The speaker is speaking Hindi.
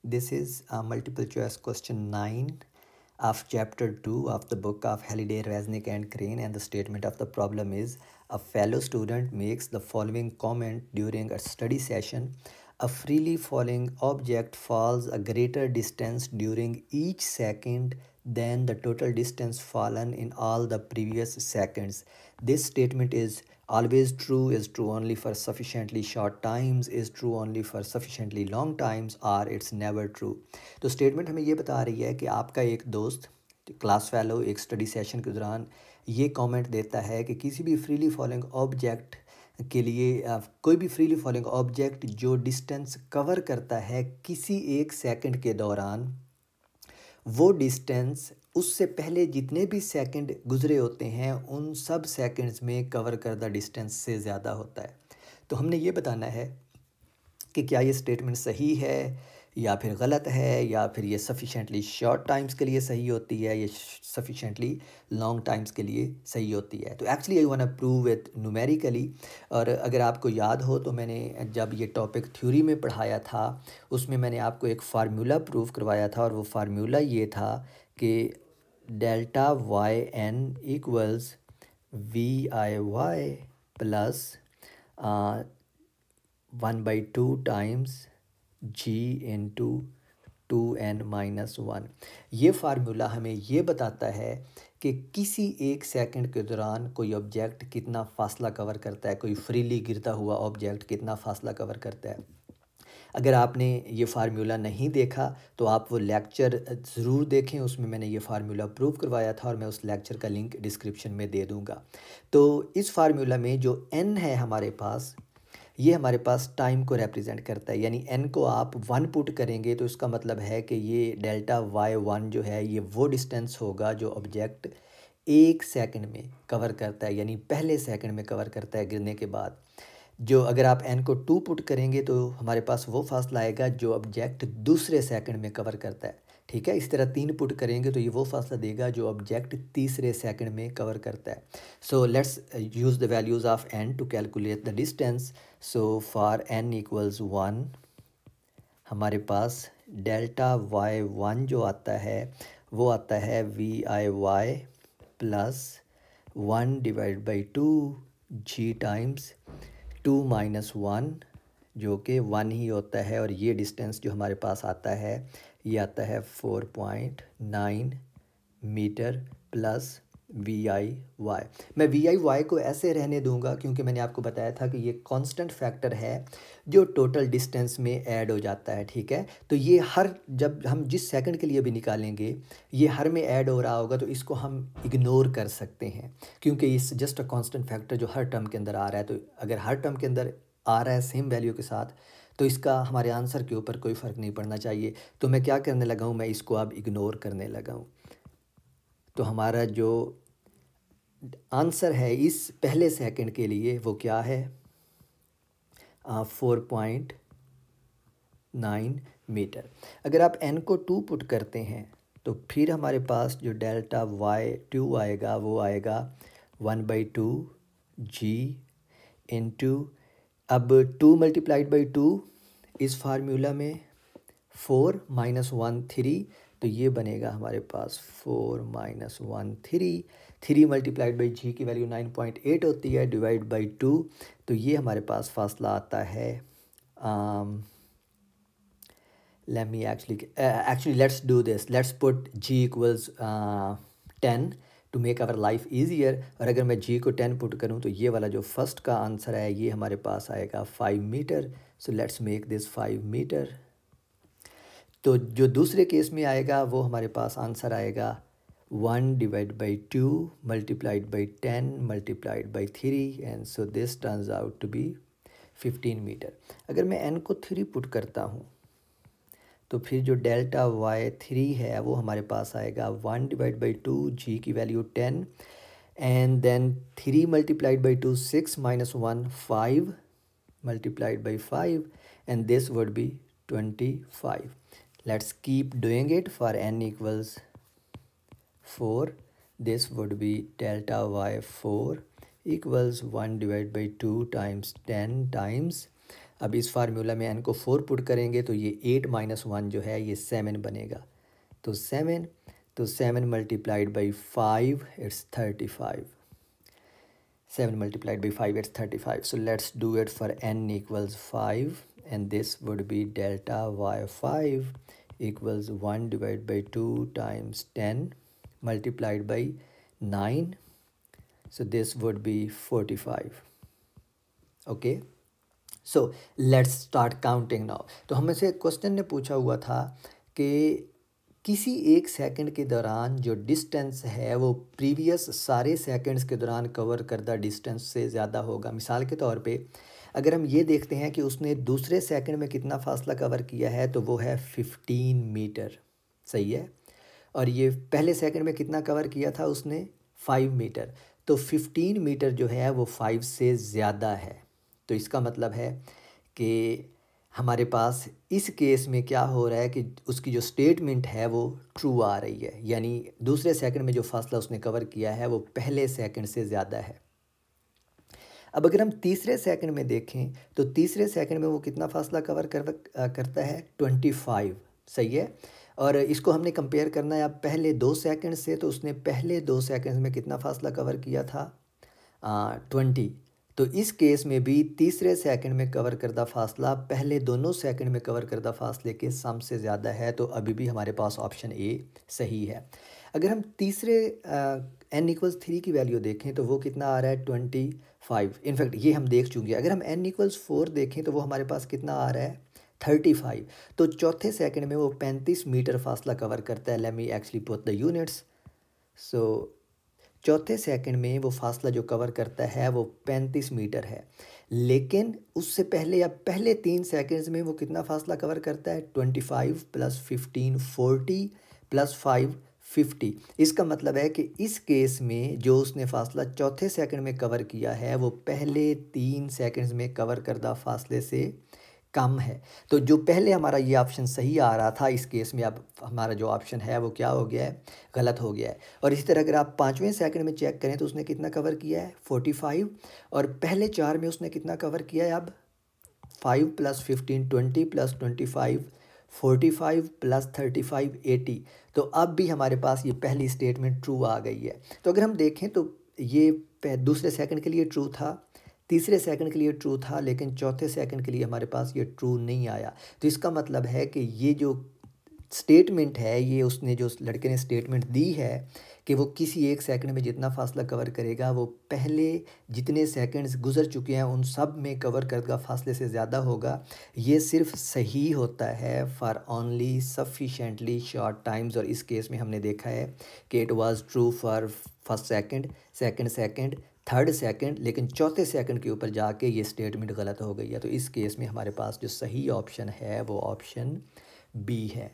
This is a multiple choice question 9 of chapter 2 of the book of Halliday, Resnick and Crane, and the statement of the problem is a fellow student makes the following comment during a study session. A freely falling object falls a greater distance during each second than the total distance fallen in all the previous seconds. This statement is always true, is true only for sufficiently short times, is true only for sufficiently long times, or it's never true. तो स्टेटमेंट हमें ये बता रही है कि आपका एक दोस्त क्लास फेलो एक स्टडी सेशन के दौरान ये कमेंट देता है कि किसी भी फ्रीली फॉलिंग ऑब्जेक्ट के लिए कोई भी फ्रीली फॉलिंग ऑब्जेक्ट जो डिस्टेंस कवर करता है किसी एक सेकंड के दौरान, वो डिस्टेंस उससे पहले जितने भी सेकंड गुजरे होते हैं उन सब सेकंड्स में कवर करदा डिस्टेंस से ज़्यादा होता है। तो हमने ये बताना है कि क्या ये स्टेटमेंट सही है या फिर गलत है, या फिर ये सफिशेंटली शॉर्ट टाइम्स के लिए सही होती है, ये सफिशेंटली लॉन्ग टाइम्स के लिए सही होती है। तो actually I want to prove it numerically. और अगर आपको याद हो तो मैंने जब ये टॉपिक थ्योरी में पढ़ाया था उसमें मैंने आपको एक फार्मूला प्रूव करवाया था, और वो फार्मूला ये था कि delta y n equals v i y plus 1/2 times g into 2n-1। ये फार्मूला हमें ये बताता है कि किसी एक सेकंड के दौरान कोई ऑब्जेक्ट कितना फासला कवर करता है, कोई फ्रीली गिरता हुआ ऑब्जेक्ट कितना फासला कवर करता है। अगर आपने ये फार्मूला नहीं देखा तो आप वो लेक्चर ज़रूर देखें, उसमें मैंने ये फार्मूला प्रूव करवाया था और मैं उस लेक्चर का लिंक डिस्क्रिप्शन में दे दूँगा। तो इस फार्मूला में जो n है हमारे पास, ये हमारे पास टाइम को रिप्रेजेंट करता है, यानी n को आप 1 पुट करेंगे तो इसका मतलब है कि ये डेल्टा y1 जो है ये वो डिस्टेंस होगा जो ऑब्जेक्ट एक सेकंड में कवर करता है, यानी पहले सेकंड में कवर करता है गिरने के बाद। जो अगर आप n को 2 पुट करेंगे तो हमारे पास वो फासला आएगा जो ऑब्जेक्ट दूसरे सेकंड में कवर करता है, ठीक है। इस तरह 3 पुट करेंगे तो ये वो फासला देगा जो ऑब्जेक्ट तीसरे सेकंड में कवर करता है। So let's use the values of n to calculate the distance. So for n equals 1 हमारे पास डेल्टा y1 जो आता है वो आता है v i y plus 1/2 g times 2 - 1 जो कि 1 ही होता है, और ये डिस्टेंस जो हमारे पास आता है ये आता है 4.9 metre plus v i y. मैं वी आई वाई को ऐसे रहने दूंगा क्योंकि मैंने आपको बताया था कि ये कांस्टेंट फैक्टर है जो टोटल डिस्टेंस में ऐड हो जाता है, ठीक है। तो ये हर जब हम जिस सेकंड के लिए भी निकालेंगे ये हर में ऐड हो रहा होगा, तो इसको हम इग्नोर कर सकते हैं क्योंकि इस जस्ट अ कांस्टेंट फैक्टर जो हर टर्म के अंदर आ रहा है। तो अगर हर टर्म के अंदर आ रहा है सेम वैल्यू के साथ तो इसका हमारे आंसर के ऊपर कोई फ़र्क नहीं पड़ना चाहिए। तो मैं क्या करने लगा हूँ, मैं इसको अब इग्नोर करने लगा हूँ। तो हमारा जो आंसर है इस पहले सेकंड के लिए वो क्या है, 4.9 मीटर। अगर आप n को 2 पुट करते हैं तो फिर हमारे पास जो डेल्टा y2 आएगा वो आएगा 1/2 g इंटू, अब 2 × 2 इस फार्मूला में 4 - 1 3, तो ये बनेगा हमारे पास 4 - 1 3। 3 × g की वैल्यू 9.8 होती है, डिवाइड बाई 2, तो ये हमारे पास फासला आता है let's do this, let's put g equals 10 to make our life easier. और अगर मैं g को 10 पुट करूँ तो ये वाला जो फर्स्ट का आंसर है ये हमारे पास आएगा 5 metre. So let's make this 5 metre. तो जो दूसरे केस में आएगा वो हमारे पास आंसर आएगा 1/2 multiplied by 10 multiplied by 3, and so this turns out to be 15 metre. अगर मैं n को 3 पुट करता हूँ तो फिर जो डेल्टा y3 है वो हमारे पास आएगा 1/2 g की value 10, and then 3 × 2 6 - 1 5 multiplied by 5, and this would be 25. Let's keep doing it. For n equals 4, this would be delta y4 equals 1/2 times 10 times अब इस फार्मूला में n को 4 पुट करेंगे तो ये 8 माइनस 1 जो है ये 7 बनेगा। तो 7 multiplied by 5 it's 35। 7 multiplied by 5 it's 35. So let's do it for n equals 5, and this would be delta y5 equals 1 divided by 2 times 10 multiplied by 9. So this would be 45. Okay, so let's start counting now. तो हमें से क्वेश्चन ने पूछा हुआ था कि किसी एक सेकंड के दौरान जो डिस्टेंस है वो प्रीवियस सारे सेकंड्स के दौरान कवर करदा डिस्टेंस से ज़्यादा होगा। मिसाल के तौर पे अगर हम ये देखते हैं कि उसने दूसरे सेकंड में कितना फ़ासला कवर किया है तो वो है 15 मीटर, सही है। और ये पहले सेकंड में कितना कवर किया था उसने 5 मीटर, तो 15 मीटर जो है वो 5 से ज़्यादा है। तो इसका मतलब है कि हमारे पास इस केस में क्या हो रहा है कि उसकी जो स्टेटमेंट है वो ट्रू आ रही है, यानी दूसरे सेकंड में जो फासला उसने कवर किया है वो पहले सेकंड से ज़्यादा है। अब अगर हम तीसरे सेकंड में देखें तो तीसरे सेकंड में वो कितना फासला कवर करता है 25, सही है। और इसको हमने कंपेयर करना है अब पहले 2 सेकंड से, तो उसने पहले 2 सेकंड में कितना फासला कवर किया था 20। तो इस केस में भी तीसरे सेकंड में कवर करदा फासला पहले दोनों सेकंड में कवर करदा फासले के सम से ज़्यादा है, तो अभी भी हमारे पास ऑप्शन ए सही है। अगर हम तीसरे n इक्वल्स 3 की वैल्यू देखें तो वो कितना आ रहा है 25। इनफैक्ट ये हम देख चुके हैं। अगर हम n इक्वल्स 4 देखें तो वो हमारे पास कितना आ रहा है 35। तो चौथे सेकंड में वो 35 मीटर फासला कवर करता है। Let me actually put the units. So चौथे सेकंड में वो फासला जो कवर करता है वो 35 मीटर है, लेकिन उससे पहले या पहले 3 सेकंड्स में वो कितना फासला कवर करता है 25 प्लस 15 40 प्लस 5 50। इसका मतलब है कि इस केस में जो उसने फासला चौथे सेकंड में कवर किया है वो पहले 3 सेकंड्स में कवर करदा फासले से कम है। तो जो पहले हमारा ये ऑप्शन सही आ रहा था, इस केस में अब हमारा जो ऑप्शन है वो क्या हो गया है, गलत हो गया है। और इसी तरह अगर आप 5वें सेकंड में चेक करें तो उसने कितना कवर किया है 45, और पहले 4 में उसने कितना कवर किया है अब 5 प्लस 15 20 प्लस 25 45 प्लस 35 80। तो अब भी हमारे पास ये पहली स्टेटमेंट ट्रू आ गई है। तो अगर हम देखें तो ये दूसरे सेकंड के लिए ट्रू था, तीसरे सेकंड के लिए ट्रू था, लेकिन चौथे सेकंड के लिए हमारे पास ये ट्रू नहीं आया। तो इसका मतलब है कि ये जो स्टेटमेंट है, ये उसने जो लड़के ने स्टेटमेंट दी है कि वो किसी एक सेकंड में जितना फासला कवर करेगा वो पहले जितने सेकंड्स गुजर चुके हैं उन सब में कवर करने फासले से ज़्यादा होगा, ये सिर्फ सही होता है for only sufficiently short times. और इस केस में हमने देखा है कि it was true for first second, second, third second, लेकिन चौथे सेकंड के ऊपर जाके ये स्टेटमेंट गलत हो गई है। तो इस केस में हमारे पास जो सही ऑप्शन है वो ऑप्शन बी है।